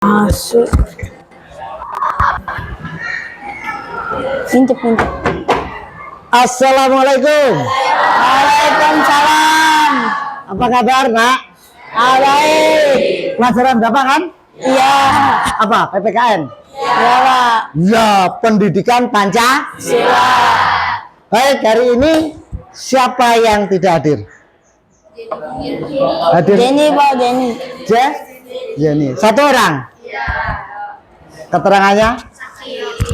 Masuk. Intip. Assalamualaikum. Waalaikumsalam. Apa kabar, Nak? Baik. Pelajaran berapa kan? Iya. Apa? PPKN? Iya, Pak. Ya, pendidikan Pancasila. Baik, hari ini siapa yang tidak hadir? Hadir? Jenny, Pak, Jenny. Jenny. Satu orang? Keterangannya?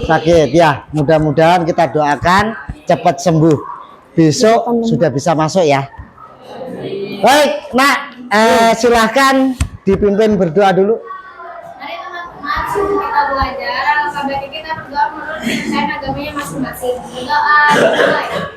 Sakit. Ya, mudah-mudahan kita doakan cepat sembuh. Besok sudah bisa masuk ya. Baik, Nak, silahkan dipimpin berdoa dulu. Mari teman-teman, sebelum kita belajar, alangkah baiknya kita berdoa menurut kepercayaan agamanya masing-masing. Berdoa, dimulai.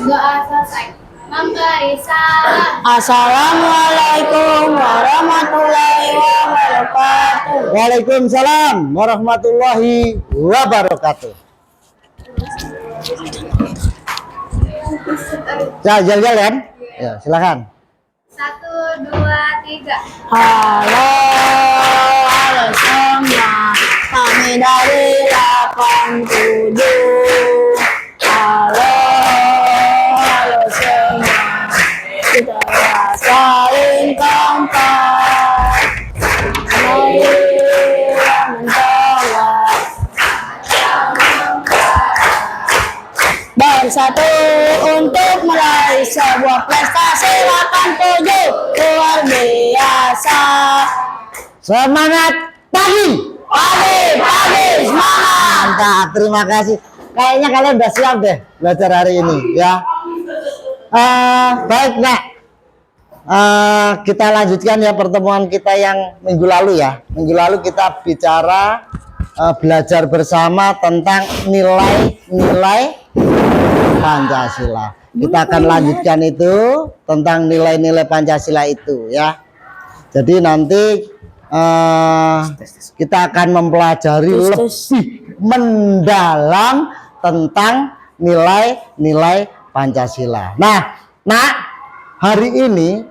Doa selesai. Memberi salam. Assalamualaikum warahmatullahi wabarakatuh. Waalaikumsalam warahmatullahi wabarakatuh. Ya, jalan-jalan. Ya, silakan. 1, 2, 3. Halo semua, kami dari 87. Halo semua, kita saling kompak. Marilah mencoba bersatu untuk meraih sebuah prestasi 87 luar biasa. Semangat pagi. Pagi, semangat. Mantap, terima kasih. Kayaknya kalian udah siap deh belajar hari ini ya. Baik, Nak. Kita lanjutkan ya pertemuan kita yang minggu lalu ya. Minggu lalu kita bicara belajar bersama tentang nilai-nilai Pancasila. Kita akan lanjutkan itu tentang nilai-nilai Pancasila itu ya. Jadi nanti kita akan mempelajari lebih mendalam tentang nilai-nilai Pancasila. Nah, hari ini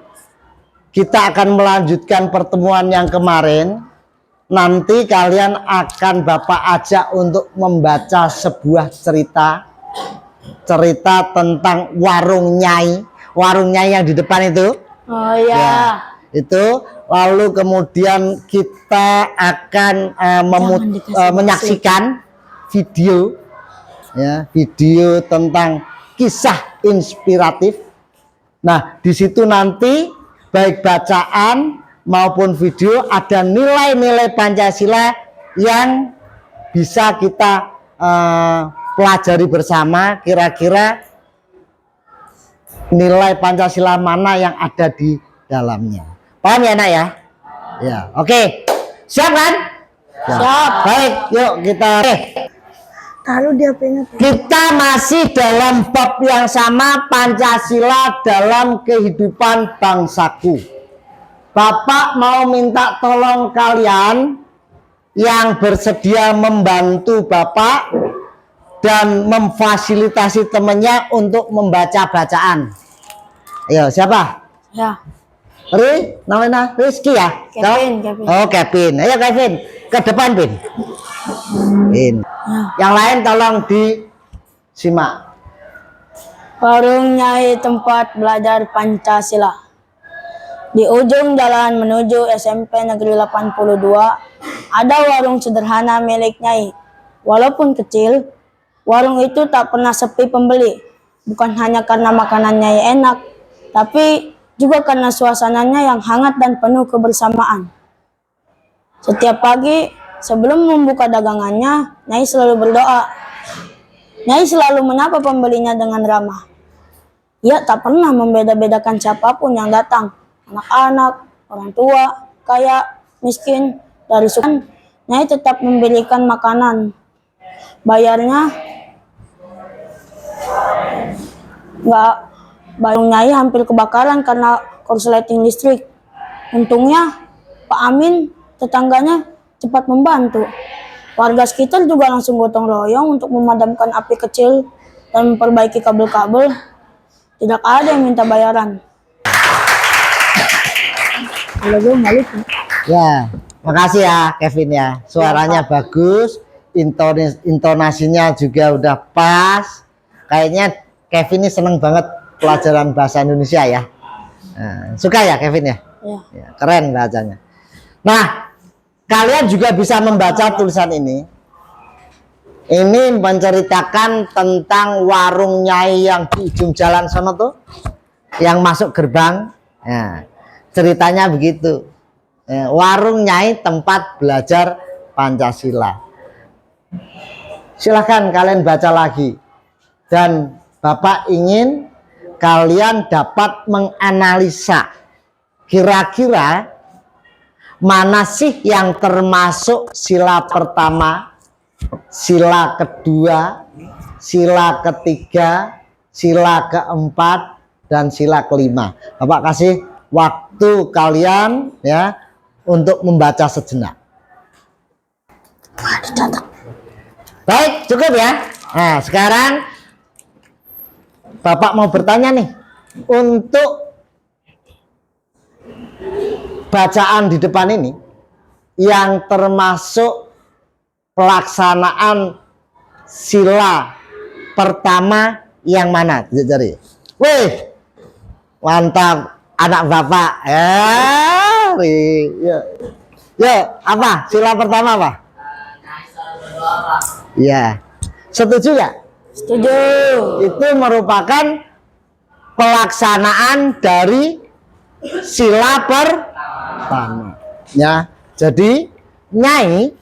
kita akan melanjutkan pertemuan yang kemarin. Nanti kalian akan Bapak ajak untuk membaca sebuah cerita tentang warung nyai yang di depan itu. Oh ya. Ya, itu lalu kemudian kita akan menyaksikan video tentang kisah inspiratif. Nah, di situ nanti baik bacaan maupun video ada nilai-nilai Pancasila yang bisa kita pelajari bersama. Kira-kira nilai Pancasila mana yang ada di dalamnya. Paham ya, Nak ya? Ya, oke. Siap kan? Ya. Siap. Baik, yuk kita. Taruh dia pengen. Kita masih dalam bab yang sama, Pancasila dalam kehidupan bangsaku. Bapak mau minta tolong kalian yang bersedia membantu Bapak dan memfasilitasi temannya untuk membaca bacaan. Ayo, siapa? Ya. Namanya Rizky ya? Kevin. Oh, Kevin. Ayo Kevin, ke depan, Bin. Yang lain tolong disimak. Warung Nyai tempat belajar Pancasila. Di ujung jalan menuju SMP Negeri 82, ada warung sederhana milik Nyai. Walaupun kecil, warung itu tak pernah sepi pembeli. Bukan hanya karena makanan Nyai enak, tapi juga karena suasananya yang hangat dan penuh kebersamaan. Setiap pagi, sebelum membuka dagangannya, Nyai selalu berdoa. Nyai selalu menyapa pembelinya dengan ramah. Ia tak pernah membeda-bedakan siapapun yang datang. Anak-anak, orang tua, kaya, miskin, dari suku. Nyai tetap memberikan makanan. Bayarnya warung Nyai hampir kebakaran karena korsleting listrik. Untungnya Pak Amin, tetangganya, cepat membantu. Warga sekitar juga langsung gotong royong untuk memadamkan api kecil dan memperbaiki kabel-kabel. Tidak ada yang minta bayaran. Kalau gue balik. Ya, makasih ya Kevin ya. Suaranya bagus, intonasinya juga udah pas. Kayaknya Kevin ini seneng banget pelajaran bahasa Indonesia ya. Nah, suka ya Kevin ya? Ya. Ya, keren bacanya. Nah, kalian juga bisa membaca tulisan ini. Ini menceritakan tentang warung Nyai yang di ujung jalan sana tuh, yang masuk gerbang. Nah, ceritanya begitu. Warung Nyai tempat belajar Pancasila. Silahkan kalian baca lagi. Dan Bapak ingin kalian dapat menganalisa kira-kira mana sih yang termasuk sila pertama, sila kedua, sila ketiga, sila keempat, dan sila kelima. Bapak kasih waktu kalian ya untuk membaca sejenak. Baik, cukup ya. Nah, sekarang Bapak mau bertanya nih, untuk bacaan di depan ini yang termasuk pelaksanaan sila pertama yang mana? Jadi, wih, mantap anak Bapak. Ya, apa? Sila pertama apa? Ya, setuju ya? Setuju. Itu merupakan pelaksanaan dari sila pertama. Ya, jadi Nyai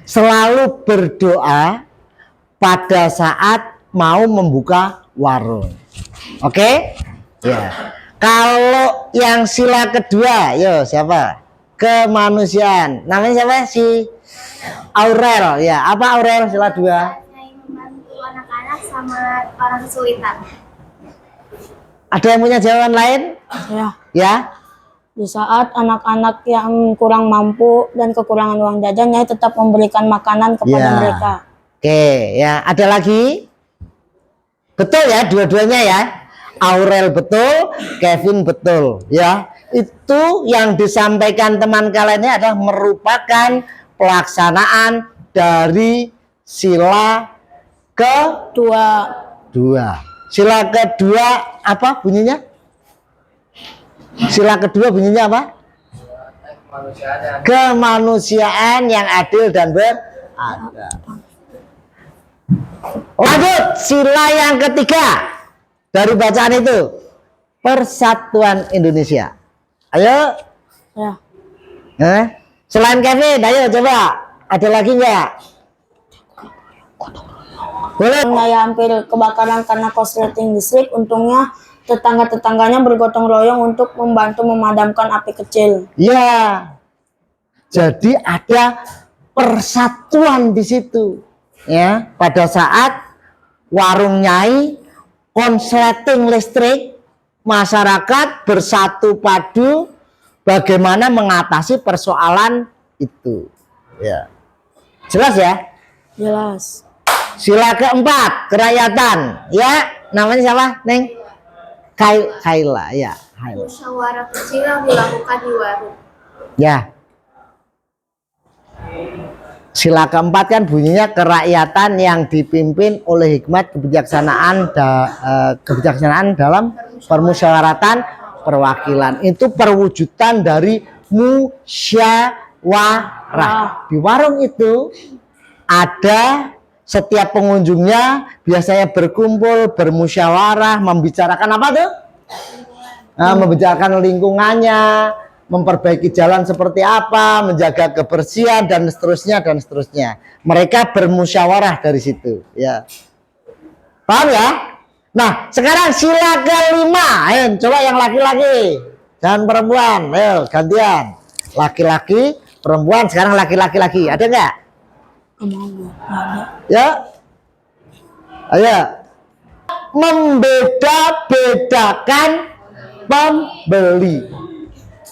selalu berdoa pada saat mau membuka warung. Oke? Ya. Kalau yang sila kedua, yo siapa? Kemanusiaan. Namanya siapa? Si Aurel. Ya, apa Aurel sila 2? Membantu anak-anak sama orang kesulitan. Ada yang punya jawaban lain? Ya. Ya. Di saat anak-anak yang kurang mampu dan kekurangan uang jajan, Nyai tetap memberikan makanan kepada Ya. mereka. Oke, ya. Ada lagi? Betul ya, dua-duanya ya. Aurel betul, Kevin betul, ya. Itu yang disampaikan teman kalian ini adalah merupakan pelaksanaan dari sila kedua. Sila kedua apa bunyinya? Sila kedua bunyinya apa? Kemanusiaan yang adil dan beradab. Lanjut, sila yang ketiga dari bacaan itu, Persatuan Indonesia. Ayo. Ya. Selain Kevin, ayo coba. Ada lagi nggak? Boleh. Nyai hampir kebakaran karena korsleting listrik. Untungnya tetangga-tetangganya bergotong royong untuk membantu memadamkan api kecil. Ya. Jadi ada persatuan di situ. Ya, pada saat warung Nyai konsleting listrik, masyarakat bersatu padu bagaimana mengatasi persoalan itu. Ya. Jelas ya? Jelas. Sila keempat, kerakyatan. Ya, namanya siapa, Neng? Kaila, ya. Musyawarah kecil yang dilakukan di warung. Ya. Sila keempat kan bunyinya kerakyatan yang dipimpin oleh hikmat kebijaksanaan dalam permusyawaratan perwakilan. Itu perwujudan dari musyawarah. Di warung itu ada setiap pengunjungnya biasanya berkumpul, bermusyawarah, membicarakan apa tuh? Membicarakan lingkungannya, memperbaiki jalan seperti apa, menjaga kebersihan dan seterusnya dan seterusnya. Mereka bermusyawarah dari situ, ya. Paham ya? Nah, sekarang sila kelima. Ayo, coba yang laki-laki, jangan perempuan. Ayo, gantian. Laki-laki, perempuan, sekarang laki-laki lagi. Ada nggak? Ya. Ayo. Membeda-bedakan pembeli.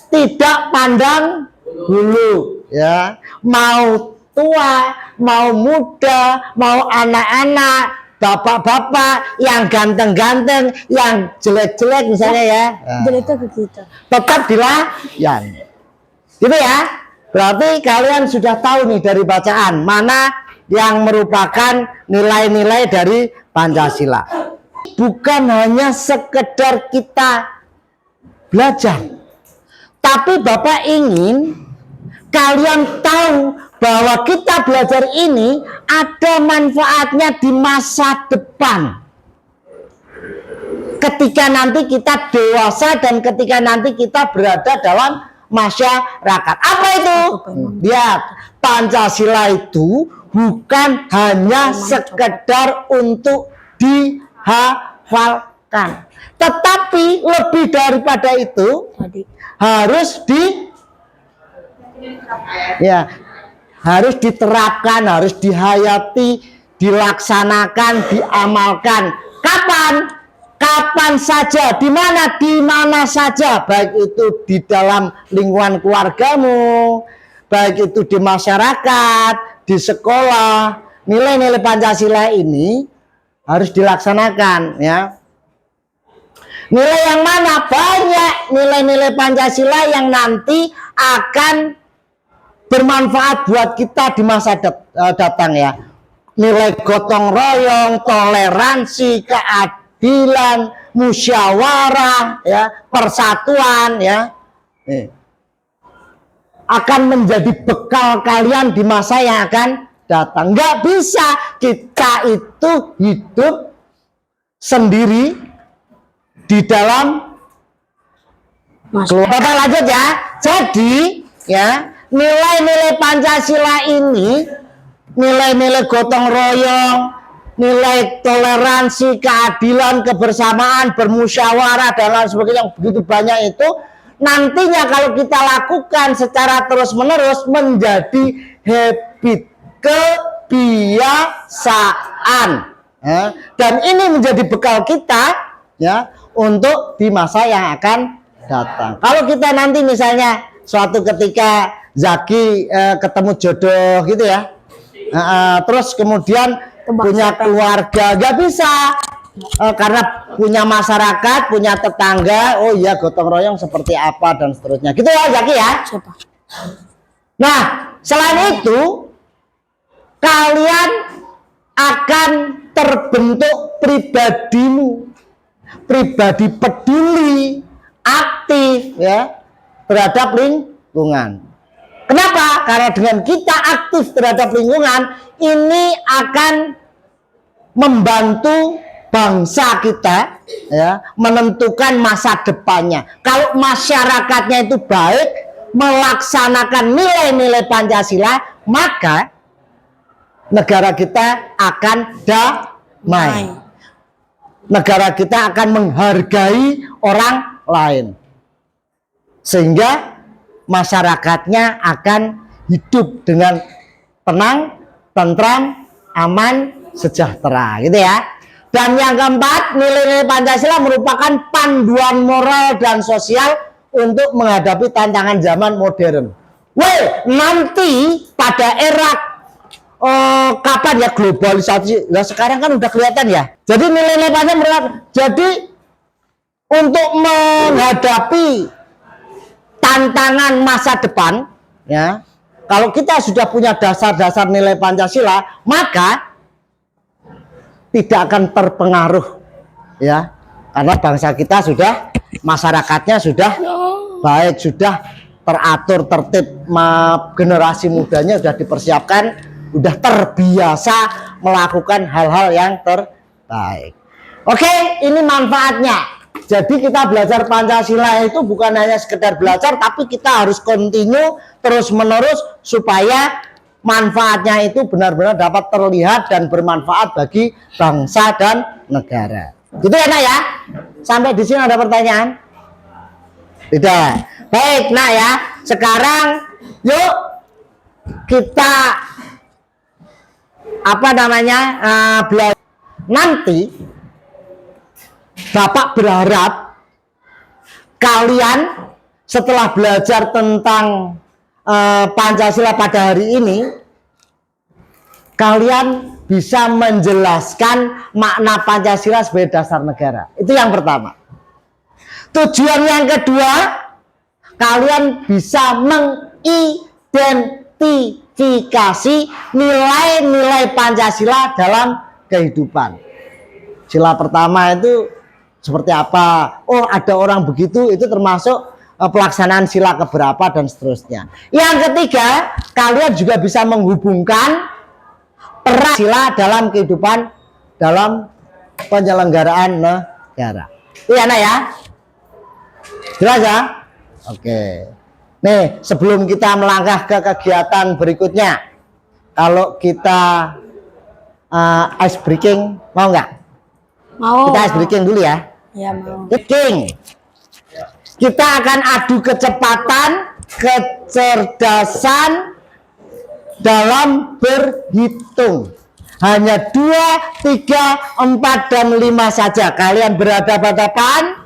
Tidak pandang bulu, ya. Mau tua, mau muda, mau anak-anak, bapak-bapak, yang ganteng-ganteng, yang jelek-jelek misalnya ya, Jeleknya ke kita. tetap dilayan. Gitu ya. Berarti kalian sudah tahu nih dari bacaan mana yang merupakan nilai-nilai dari Pancasila. Bukan hanya sekedar kita belajar, tapi Bapak ingin kalian tahu bahwa kita belajar ini ada manfaatnya di masa depan. Ketika nanti kita dewasa dan ketika nanti kita berada dalam masyarakat. Apa itu? Lihat, Pancasila itu bukan hanya sekedar untuk dihafalkan, tetapi lebih daripada itu harus harus diterapkan, harus dihayati, dilaksanakan, diamalkan. Kapan? Kapan saja, di mana saja, baik itu di dalam lingkungan keluargamu, baik itu di masyarakat, di sekolah. Nilai-nilai Pancasila ini harus dilaksanakan, ya. Nilai yang mana? Banyak nilai-nilai Pancasila yang nanti akan bermanfaat buat kita di masa datang, ya. Nilai gotong royong, toleransi, keadilan, musyawarah, ya, persatuan, ya, akan menjadi bekal kalian di masa yang akan datang. Nggak bisa kita itu hidup sendiri di dalam keluarga. Lanjut ya. Jadi ya, nilai-nilai Pancasila ini, nilai-nilai gotong royong, nilai toleransi, keadilan, kebersamaan, bermusyawarah dan lain sebagainya yang begitu banyak itu, nantinya kalau kita lakukan secara terus-menerus menjadi habit, kebiasaan, ya. Dan ini menjadi bekal kita, ya, untuk di masa yang akan datang. Kalau kita nanti misalnya suatu ketika Zaki ketemu jodoh gitu ya, terus kemudian punya keluarga, nggak bisa, karena punya masyarakat, punya tetangga, oh iya gotong royong seperti apa dan seterusnya, gitu ya Zaki ya. Nah, selain itu kalian akan terbentuk pribadimu, pribadi peduli, aktif, ya, terhadap lingkungan. Kenapa? Karena dengan kita aktif terhadap lingkungan, ini akan membantu bangsa kita, ya, menentukan masa depannya. Kalau masyarakatnya itu baik, melaksanakan nilai-nilai Pancasila, maka negara kita akan damai. Negara kita akan menghargai orang lain, sehingga masyarakatnya akan hidup dengan tenang, tentram, aman, sejahtera, gitu ya. Dan yang keempat, nilai-nilai Pancasila merupakan panduan moral dan sosial untuk menghadapi tantangan zaman modern. Nanti pada era kapan ya globalisasi? Nah, sekarang kan udah kelihatan ya. Jadi nilai-nilai Pancasila, jadi untuk menghadapi tantangan masa depan, ya, kalau kita sudah punya dasar-dasar nilai Pancasila, maka tidak akan terpengaruh, ya, karena bangsa kita sudah, masyarakatnya sudah baik, sudah teratur, tertib, generasi mudanya sudah dipersiapkan, sudah terbiasa melakukan hal-hal yang terbaik. Oke, ini manfaatnya. Jadi kita belajar Pancasila itu bukan hanya sekedar belajar, tapi kita harus continue terus-menerus supaya manfaatnya itu benar-benar dapat terlihat dan bermanfaat bagi bangsa dan negara. Gitu ya, Nak ya? Sampai di sini ada pertanyaan? Tidak. Baik, Nak ya. Sekarang yuk kita belajar. Nanti Bapak berharap kalian setelah belajar tentang Pancasila pada hari ini, kalian bisa menjelaskan makna Pancasila sebagai dasar negara. Itu yang pertama. Tujuan yang kedua, kalian bisa mengidentifikasi nilai-nilai Pancasila dalam kehidupan. Sila pertama itu seperti apa? Oh, ada orang begitu, itu termasuk pelaksanaan sila keberapa dan seterusnya. Yang ketiga, kalian juga bisa menghubungkan peran sila dalam kehidupan dalam penyelenggaraan negara. Iya, anak ya? Jelas ya? Oke. Nih, sebelum kita melangkah ke kegiatan berikutnya, kalau kita ice breaking, mau nggak? Mau. Kita ice breaking dulu ya. Ya mau. Breaking. Kita akan adu kecepatan, kecerdasan dalam berhitung. Hanya 2, 3, 4, dan 5 saja. Kalian berhadapan-hadapan,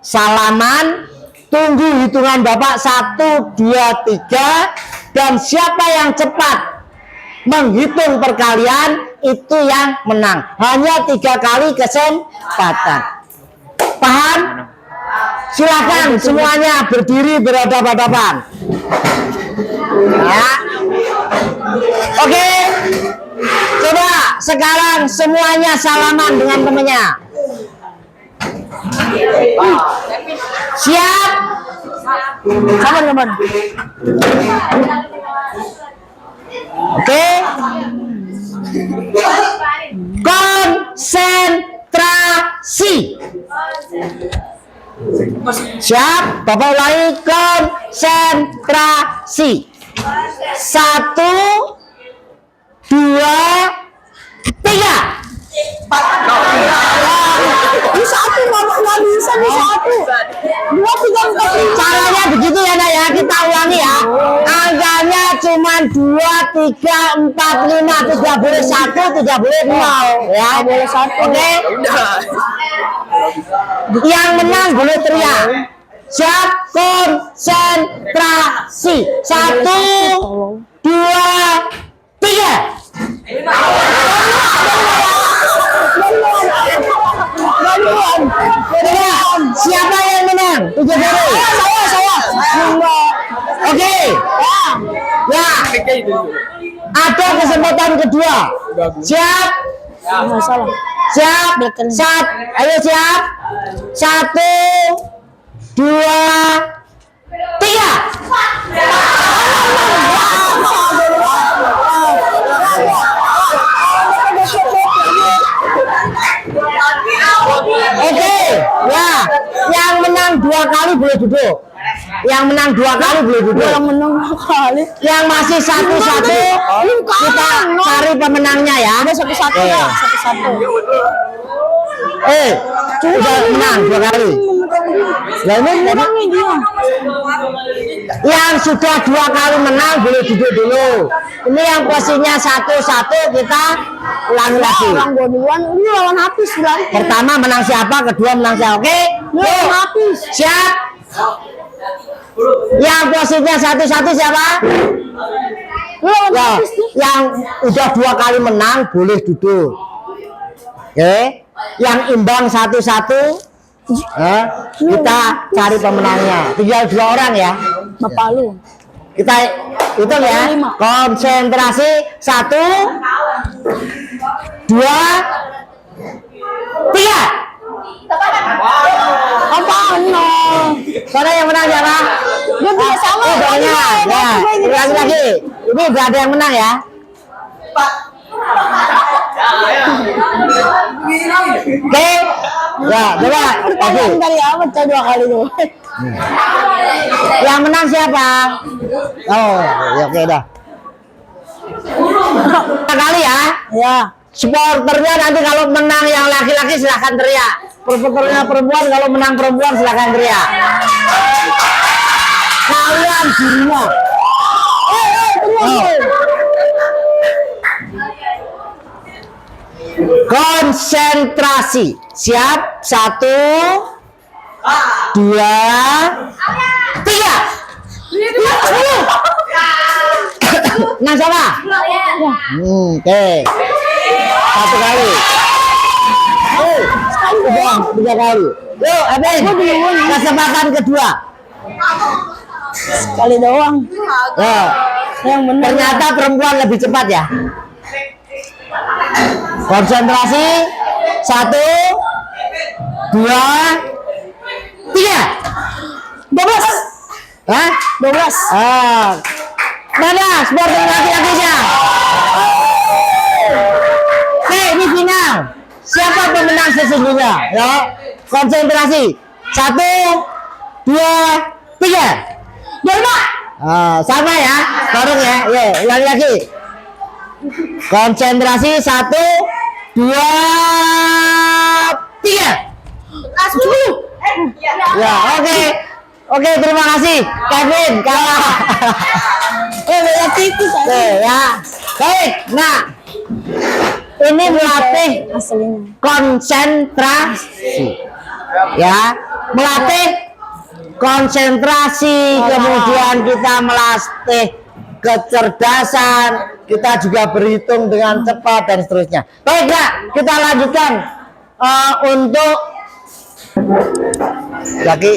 salaman, tunggu hitungan Bapak 1, 2, 3, dan siapa yang cepat menghitung perkalian itu yang menang. Hanya 3 kali kesempatan. Paham? Silakan semuanya berdiri berhadapan-hadapan. Ya. Oke. Coba sekarang semuanya salaman dengan temannya. Siap? Kapan? Oke. Konsentrasi. Siap? Bapak ulangi, konsentrasi. 1, 2, 3. Ini satu, nggak bisa nih satu. 2, 3, 4, 5. Caranya begitu ya, Nak ya. Kita ulangi ya. Angkanya cuma 2, 3, 4, 5. Tidak boleh 1, tidak boleh 0. Ya, boleh 1. Oke. Yang menang boleh teriak. Siap, konsentrasi. 1, 2, 3. Siapa yang menang? Saya. Oke. Ya. Ada kesempatan kedua. Siap. Masalah. Siap. Ayo siap. 1, 2, 3. Oke, ya, yang menang 2 kali boleh duduk. Yang menang 2 kali boleh duduk. Yang menang 2 kali. Yang masih 1-1, kita cari pemenangnya ya. Ada 1-1 ya, 1-1. Sudah menang 2 kali. Lah ini dia. yang sudah 2 kali menang boleh duduk dulu. Ini yang posisinya 1-1, kita ulangi lagi. Orang gua duluan, ini lawan Hafiz berarti. Pertama menang siapa, kedua menang siapa. Oke? Lawan Hafiz. Siap? Yang posisinya 1-1 siapa? Lawan Ya, Hafiz tuh. yang udah 2 kali menang boleh duduk. Oke? Yang imbang 1-1, kita cari pemenangnya. Tinggal 2 orang ya. Bapak lu. Kita hitung ya. Konsentrasi. 1, 2, 3. Apaan no? Soalnya yang menang siapa? Dia bisa sama. Oh, banyak. Ya, lagi. Ini udah ada yang menang ya. Oke. Ya, coba lagi. Dari apa? 2 kali tuh. Yang menang siapa? Oh, ya oke dah. Kali ya. Ya. Supporternya nanti kalau menang yang laki-laki silahkan teriak. Supporternya perempuan kalau menang perempuan silahkan teriak. Kalian di rumah. Konsentrasi. Siap? 1, 2, 3. Nah, siapa? Oke. Satu kali. Tiga kali. Yuk, Abin. Kesempatan kedua. Sekali doang. Ya. Yang benar. Ternyata perempuan lebih cepat ya. Konsentrasi. 1, 2, 3. 12. Hah? 12. Mana supporter laki-lakinya? Oke, ini final. Siapa pemenang sesungguhnya? Ya, konsentrasi. 1, 2, 3. Sama ya, bareng ya. Yuk, ulangi lagi. Konsentrasi. 1, 2, 3. Ya, oke. Oke, terima kasih. Kevin kalah. Beda tipis aja. Oke, ya. Baik. Nah, ini melatih Aslinya. konsentrasi. Ya, melatih konsentrasi, kemudian kita melatih kecerdasan, kita juga berhitung dengan cepat dan seterusnya. Baik, Kak, kita lanjutkan untuk lagi.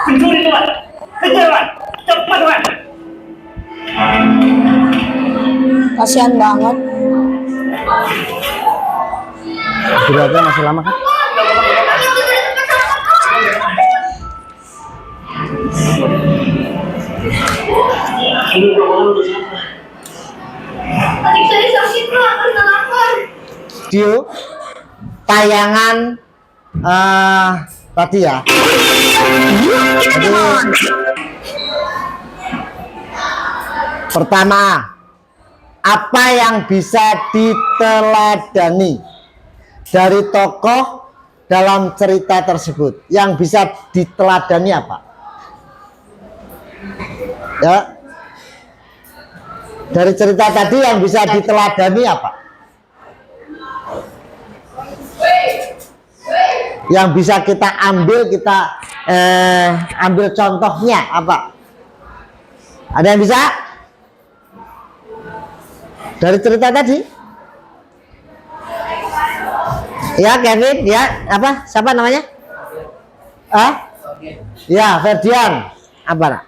Pencuri teman, kejar teman, cepat teman. Kasihan banget. Durasinya masih lama kan? Adik saya sakit Pak, karena lapar. Video tayangan tadi ya. Jadi, pertama, apa yang bisa diteladani dari tokoh dalam cerita tersebut? Yang bisa diteladani apa? Ya, dari cerita tadi yang bisa diteladani apa? Yang bisa kita ambil, ambil contohnya apa? Ada yang bisa? Dari cerita tadi? Ya, Kevin, ya, apa? Siapa namanya? Ya, Ferdian. Apa nak?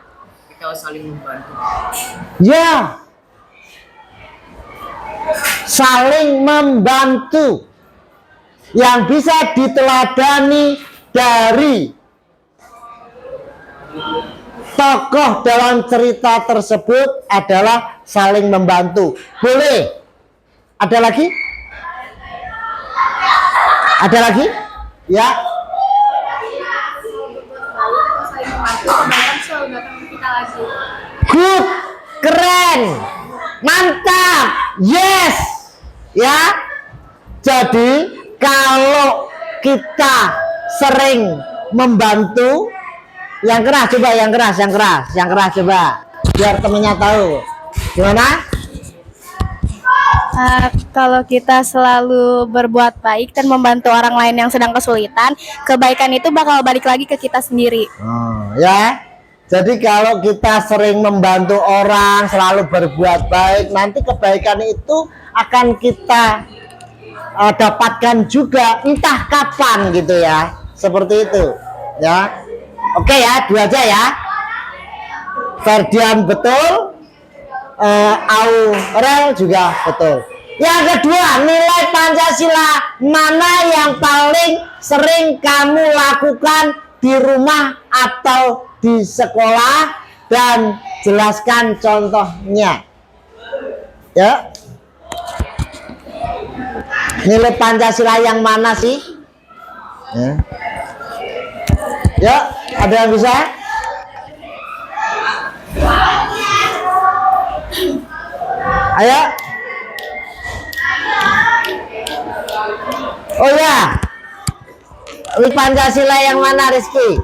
Kita saling membantu. Ya, saling membantu. Yang bisa diteladani dari tokoh dalam cerita tersebut adalah saling membantu. Boleh? Ada lagi? Ada lagi? Ya. Good, keren, mantap, yes, ya. Jadi kalau kita sering membantu, yang keras coba, yang keras coba, biar temennya tahu. Gimana? Kalau kita selalu berbuat baik dan membantu orang lain yang sedang kesulitan, kebaikan itu bakal balik lagi ke kita sendiri. Ya. Jadi kalau kita sering membantu orang, selalu berbuat baik, nanti kebaikan itu akan kita dapatkan juga entah kapan gitu ya, seperti itu ya. Oke ya, 2 aja ya. Ferdian betul, Aurel juga betul. Yang kedua, nilai Pancasila mana yang paling sering kamu lakukan di rumah atau di sekolah, dan jelaskan contohnya ya. Nilai Pancasila yang mana sih? Ya, ada yang bisa? Ayo. Oh ya, nilai Pancasila yang mana, Rizky?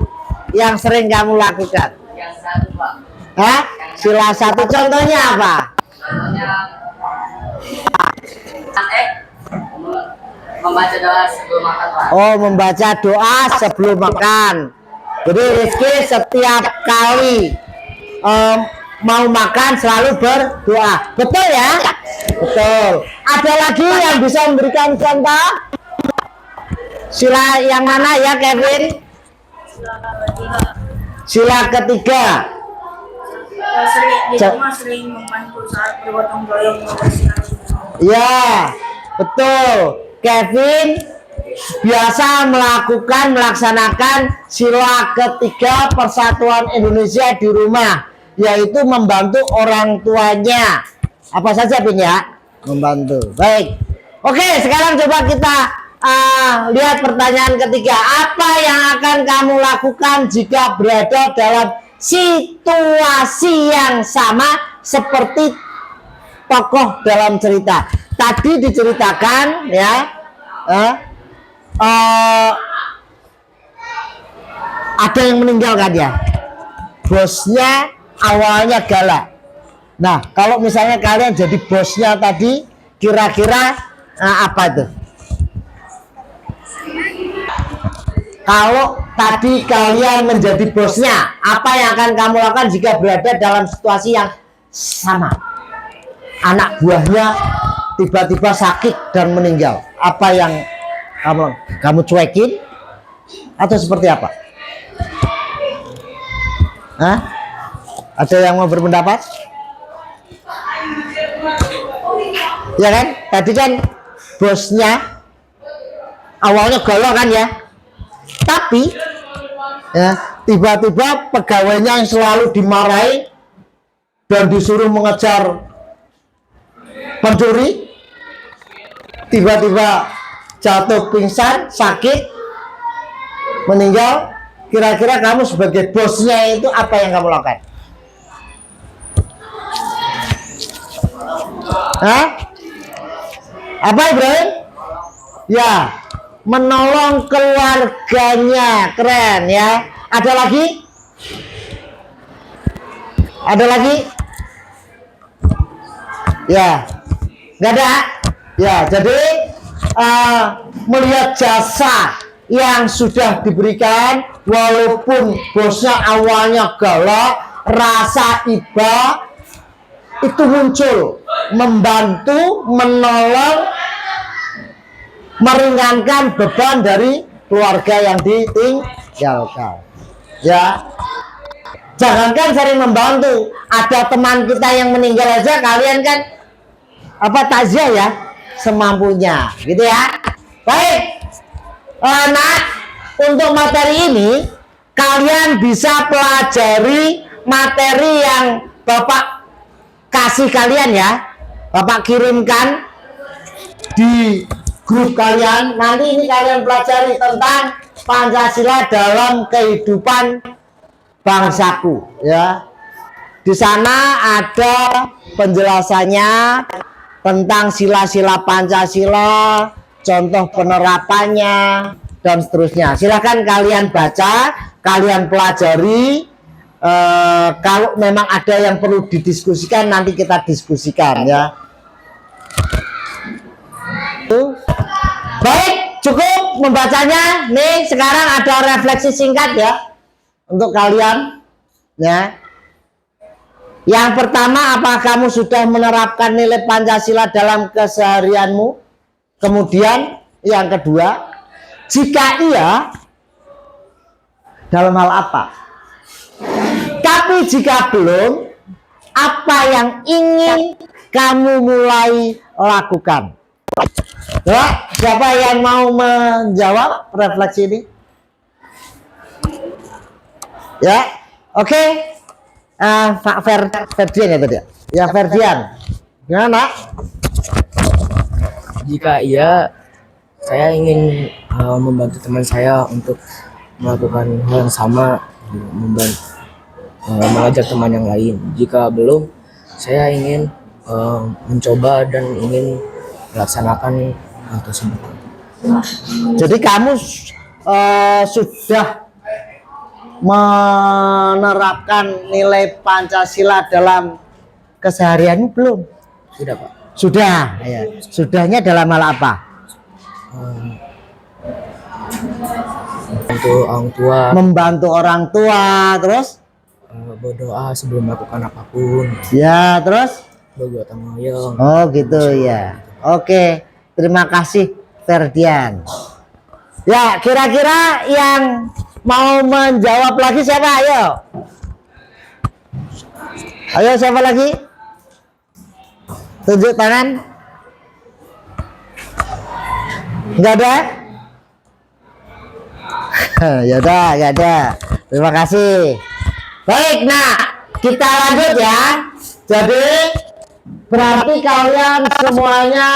Yang sering kamu lakukan? Yang satu Pak. Hah? Sila 1, contohnya apa? Contohnya Membaca doa sebelum makan, Pak. Oh, membaca doa sebelum makan. Jadi Rizky setiap kali mau makan selalu berdoa. Betul ya? Betul. Ada lagi yang bisa memberikan contoh? Sila yang mana ya, Kevin? Sila ketiga. Sering membantu saat bergotong royong membersihkan. Ya, betul. Kevin biasa melaksanakan sila ketiga Persatuan Indonesia di rumah, yaitu membantu orang tuanya. Apa saja, Vin ya? Membantu. Baik. Oke, sekarang coba kita lihat pertanyaan ketiga. Apa yang akan kamu lakukan jika berada dalam situasi yang sama seperti tokoh dalam cerita? Tadi diceritakan ya, ada yang meninggal kan ya, bosnya awalnya galak. Nah, kalau misalnya kalian jadi bosnya tadi, kira-kira apa itu? Kalau tadi kalian menjadi bosnya, apa yang akan kamu lakukan jika berada dalam situasi yang sama? Anak buahnya tiba-tiba sakit dan meninggal. Apa yang kamu cuekin atau seperti apa? Hah? Ada yang mau berpendapat? Ya kan? Tadi kan bosnya awalnya galak kan ya? Tapi ya, tiba-tiba pegawainya yang selalu dimarahi dan disuruh mengejar pencuri, tiba-tiba jatuh pingsan, sakit, meninggal. Kira-kira kamu sebagai bosnya itu apa yang kamu lakukan? Hah? Apa, Ibrahim? Ya, menolong keluarganya. Keren ya. Ada lagi? Ada lagi? Ya, nggak ada. Ya, jadi melihat jasa yang sudah diberikan, walaupun bosnya awalnya galak, rasa iba itu muncul, membantu, menolong, meringankan beban dari keluarga yang ditinggalkan. Ya, jangankan sering membantu, ada teman kita yang meninggal aja, kalian kan takziah ya, semampunya, gitu ya. Baik, nah untuk materi ini kalian bisa pelajari materi yang Bapak kasih kalian ya, Bapak kirimkan di grup kalian. Nanti ini kalian pelajari tentang Pancasila dalam kehidupan bangsaku ya. Di sana ada penjelasannya tentang sila-sila Pancasila, contoh penerapannya dan seterusnya. Silakan kalian baca, kalian pelajari. Kalau memang ada yang perlu didiskusikan, nanti kita diskusikan ya. Baik, cukup membacanya. Nih, sekarang ada refleksi singkat ya untuk kalian ya. Yang pertama, apakah kamu sudah menerapkan nilai Pancasila dalam keseharianmu? Kemudian yang kedua, jika iya, dalam hal apa? Tapi jika belum, apa yang ingin kamu mulai lakukan? Ya, siapa yang mau menjawab refleksi ini? Ya, oke. Pak Ferdian ya tadi ya? Ya, Ferdian. Gimana? Jika iya, saya ingin membantu teman saya untuk melakukan hal yang sama, mengajak teman yang lain. Jika belum, saya ingin mencoba dan ingin melaksanakan hal tersebut. Jadi kamu sudah menerapkan nilai Pancasila dalam keseharianmu belum? Sudah, Pak. Sudah, ya. Sudahnya dalam hal apa? Untuk orang tua, Membantu orang tua, terus? berdoa sebelum melakukan apapun, Ya, terus? bergotong royong. Oh gitu ya. Oke, terima kasih Ferdian. Ya, kira-kira yang mau menjawab lagi siapa? Ayo. Ayo siapa lagi? Tunjuk tangan. Enggak ada? Ya udah, enggak ada. Terima kasih. Baik, nah kita lanjut ya. Jadi berarti kalian semuanya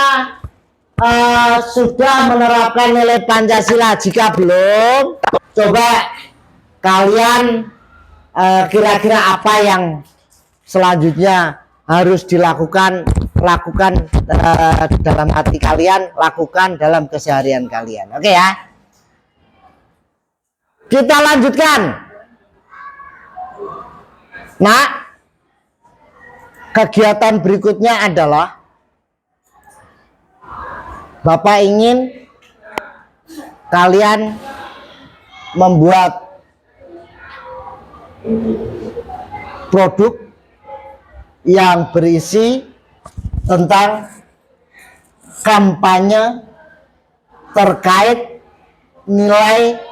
sudah menerapkan nilai Pancasila. Jika belum, coba kalian kira-kira apa yang selanjutnya harus dilakukan, dalam hati kalian, lakukan dalam keseharian kalian. Oke ya, kita lanjutkan. Nah, kegiatan berikutnya adalah Bapak ingin kalian membuat produk yang berisi tentang kampanye terkait nilai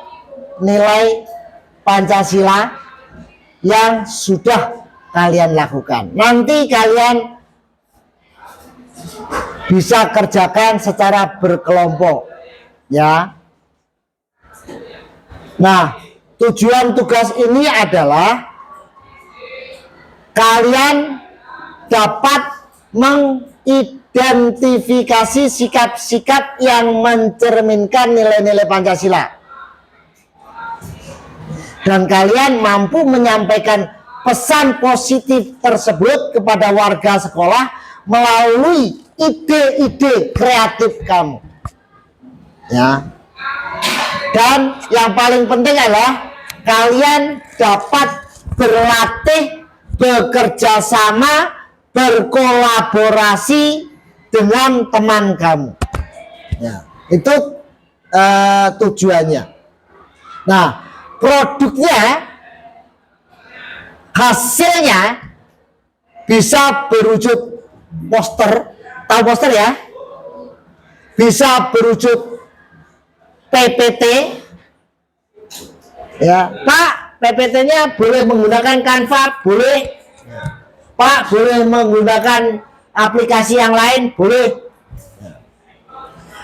Pancasila yang sudah kalian lakukan. Nanti kalian bisa kerjakan secara berkelompok ya. Nah, tujuan tugas ini adalah kalian dapat mengidentifikasi sikap-sikap yang mencerminkan nilai-nilai Pancasila. Dan kalian mampu menyampaikan pesan positif tersebut kepada warga sekolah melalui ide-ide kreatif kamu. Ya. Dan yang paling penting adalah kalian dapat berlatih, bekerja sama, berkolaborasi dengan teman kamu. Ya, itu tujuannya. Nah, produknya, hasilnya bisa berwujud poster, tahu poster ya? Bisa berwujud PPT. Ya, Pak, PPT-nya boleh menggunakan Canva, boleh. Pak, boleh menggunakan aplikasi yang lain, boleh.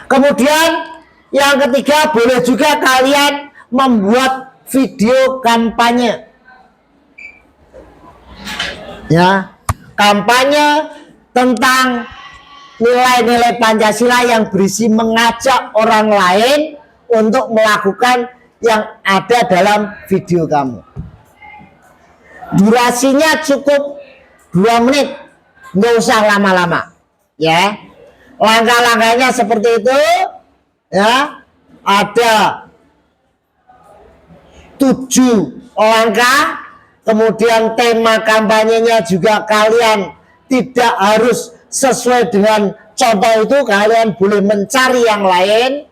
Kemudian yang ketiga, boleh juga kalian membuat video kampanye. Ya, kampanye tentang nilai-nilai Pancasila yang berisi mengajak orang lain untuk melakukan yang ada dalam video kamu. Durasinya cukup 2 menit, nggak usah lama-lama. Ya, langkah-langkahnya seperti itu. Ya, ada 7 langkah. Kemudian tema kampanyenya juga kalian tidak harus sesuai dengan contoh itu, kalian boleh mencari yang lain.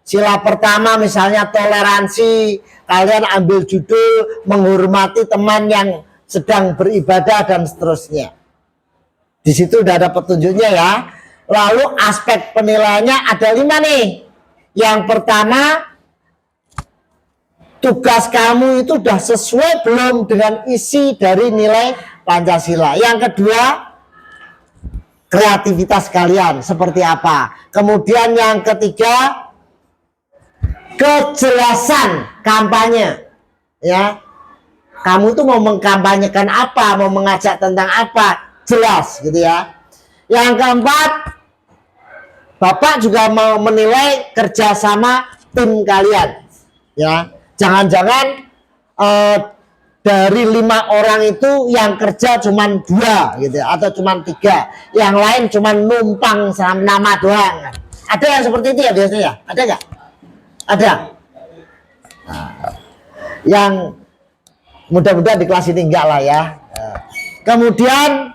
Sila pertama misalnya toleransi, kalian ambil judul menghormati teman yang sedang beribadah dan seterusnya. Di situ udah ada petunjuknya ya. Lalu aspek penilaiannya ada 5 nih. Yang pertama, tugas kamu itu sudah sesuai belum dengan isi dari nilai Pancasila. Yang kedua, kreativitas kalian seperti apa. Kemudian yang ketiga, kejelasan kampanye. Ya, kamu tuh mau mengkampanyekan apa, mau mengajak tentang apa, jelas gitu ya. Yang keempat, Bapak juga mau menilai kerjasama tim kalian. Ya, jangan-jangan dari 5 orang itu yang kerja cuma 2 gitu ya, atau cuma 3, yang lain cuma numpang nama doang. Ada yang seperti itu ya biasanya? Ada nggak? Ada. Nah, yang mudah-mudahan di kelas ini enggak lah ya. Kemudian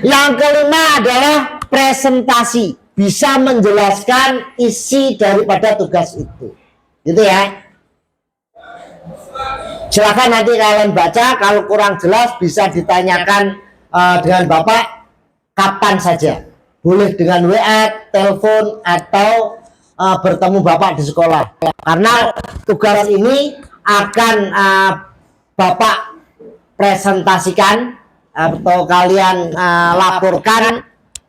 Yang kelima adalah presentasi, bisa menjelaskan isi daripada tugas itu, gitu ya. Silakan nanti kalian baca, kalau kurang jelas bisa ditanyakan dengan Bapak kapan saja. Boleh dengan WA, telepon, atau bertemu Bapak di sekolah. Karena tugas ini akan Bapak presentasikan atau kalian laporkan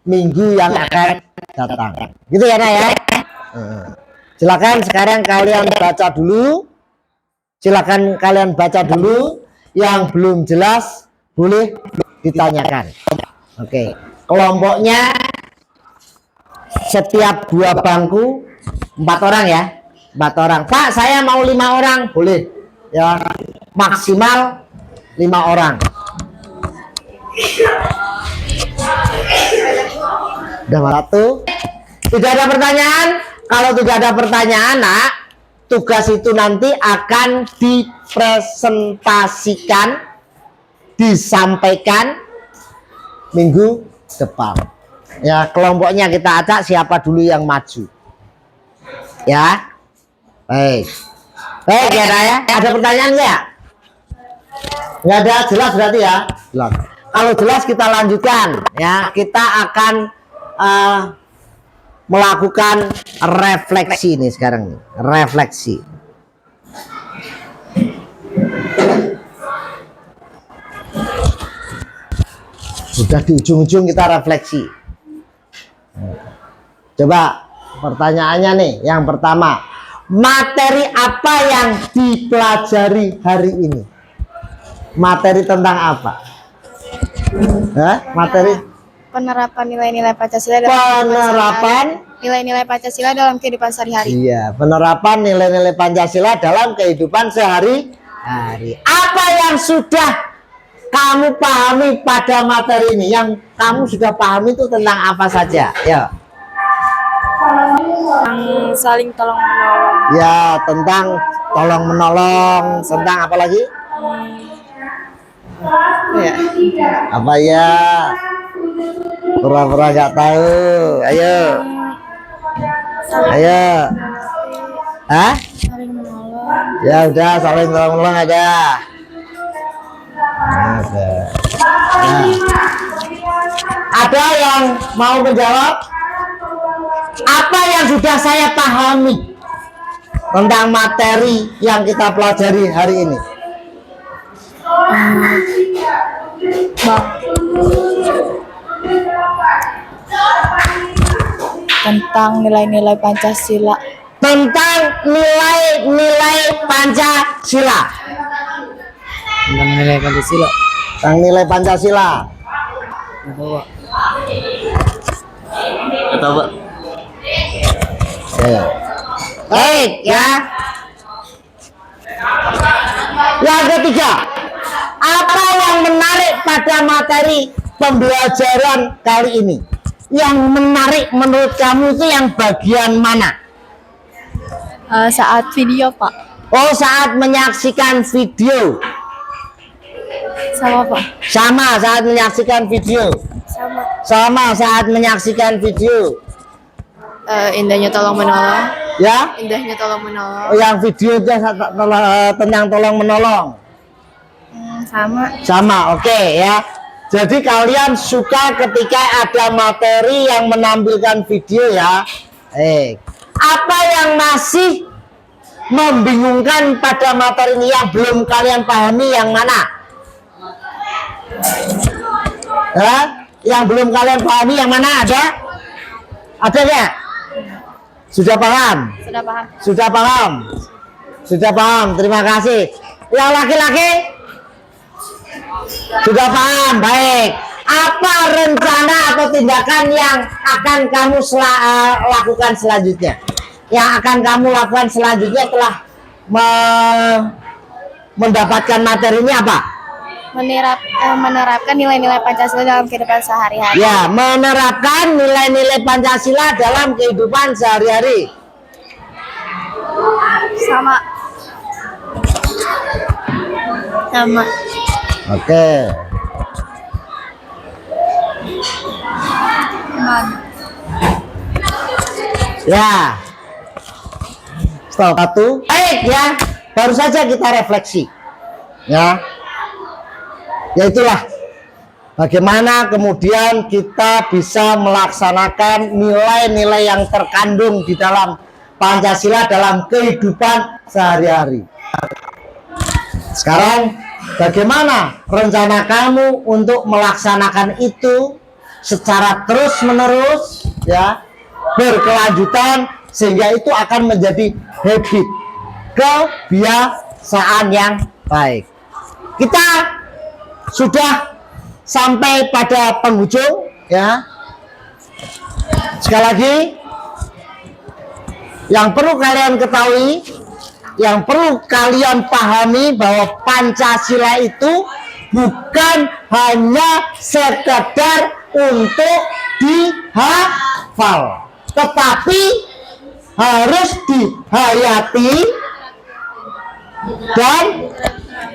minggu yang akan datang. Gitu ya, Nak ya. Silakan sekarang kalian baca dulu. Silakan kalian baca dulu, yang belum jelas boleh ditanyakan. Oke, kelompoknya setiap 2 bangku 4 orang ya, 4 orang. Pak, saya mau 5 orang, boleh ya, maksimal 5 orang. Udah 1. Tidak ada pertanyaan? Kalau tidak ada pertanyaan, Nak, tugas itu nanti akan dipresentasikan, disampaikan minggu depan. Ya, kelompoknya kita acak siapa dulu yang maju. Ya. Baik. Baik ya, Raya. Ada pertanyaan nggak? Nggak ada, jelas berarti ya? Jelas. Kalau jelas kita lanjutkan ya. Kita akan melakukan refleksi nih sekarang. Refleksi. Sudah di ujung-ujung kita refleksi. Coba pertanyaannya nih, yang pertama, materi apa yang dipelajari hari ini? Materi tentang apa? Materi Penerapan nilai-nilai Pancasila dalam penerapan nilai-nilai Pancasila dalam kehidupan sehari-hari. Iya, penerapan nilai-nilai Pancasila dalam kehidupan sehari-hari. Apa yang sudah kamu pahami pada materi ini? Yang kamu sudah pahami itu tentang apa saja? Ya. Yang saling tolong menolong. Ya, tentang tolong menolong, tentang apa lagi? Ya. Apa ya? Pura-pura nggak tahu. Ayo. Ayo. Hah? Saling menolong. Ya udah, saling tolong menolong ada. Ada. Nah. Ada yang mau menjawab? Apa yang sudah saya pahami tentang materi yang kita pelajari hari ini? Tentang nilai-nilai Pancasila. Tentang nilai-nilai Pancasila. Tentang nilai Pancasila. Tentang nilai Pancasila. Kata Pak. Baik ya. Yang ketiga, apa yang menarik pada materi pembelajaran kali ini? Yang menarik menurut kamu itu yang bagian mana? Saat video, Pak. Oh, saat menyaksikan video. Sama, Pak. Sama saat menyaksikan video. Sama. Sama saat menyaksikan video. Indahnya tolong menolong. Ya? Indahnya tolong menolong. Oh, yang video itu tentang tolong menolong. Sama. Sama, oke ya. Jadi kalian suka ketika ada materi yang menampilkan video ya. Apa yang masih membingungkan pada materi ini yang belum kalian pahami yang mana? Yang belum kalian pahami yang mana ada? Ada nggak? Sudah paham? Sudah paham. Sudah paham? Sudah paham, terima kasih. Yang laki-laki? Sudah paham, baik. Apa rencana atau tindakan yang akan kamu lakukan selanjutnya? Yang akan kamu lakukan selanjutnya setelah mendapatkan materi ini apa? Menerapkan nilai-nilai Pancasila dalam kehidupan sehari-hari. Ya, menerapkan nilai-nilai Pancasila dalam kehidupan sehari-hari. Sama. Sama. Oke. Ya. Stop. Satu. Baik ya. Baru saja kita refleksi. Ya. Ya itulah. Bagaimana kemudian kita bisa melaksanakan nilai-nilai yang terkandung di dalam Pancasila dalam kehidupan sehari-hari. Sekarang bagaimana rencana kamu untuk melaksanakan itu secara terus-menerus ya, berkelanjutan sehingga itu akan menjadi habit, kebiasaan yang baik. Kita sudah sampai pada penghujung ya. Sekali lagi, yang perlu kalian ketahui, yang perlu kalian pahami bahwa Pancasila itu bukan hanya sekedar untuk dihafal, tetapi harus dihayati dan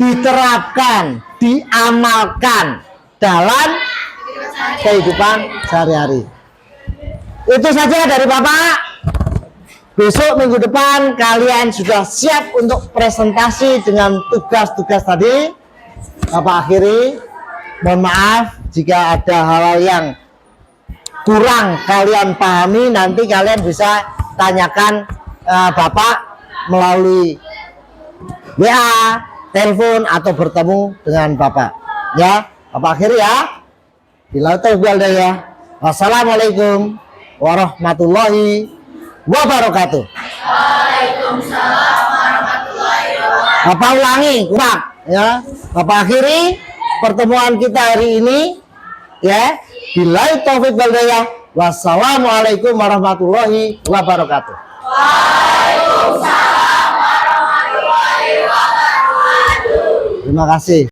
diterapkan, diamalkan dalam kehidupan sehari-hari. Itu saja dari Bapak. Besok minggu depan kalian sudah siap untuk presentasi dengan tugas-tugas tadi. Bapak akhiri, mohon maaf jika ada hal-hal yang kurang kalian pahami, nanti kalian bisa tanyakan Bapak melalui WA, telepon atau bertemu dengan Bapak. Ya, Bapak akhiri ya. Bila taufiq ya. Wassalamualaikum warahmatullahi wabarakatuh. Waalaikumsalam warahmatullahi wabarakatuh. Bapak ulangi, kurang ya. Bapak akhiri pertemuan kita hari ini ya. Bila taufiq ya. Wassalamualaikum warahmatullahi wabarakatuh. Waalaikumsalam warahmatullahi wabarakatuh. Terima kasih.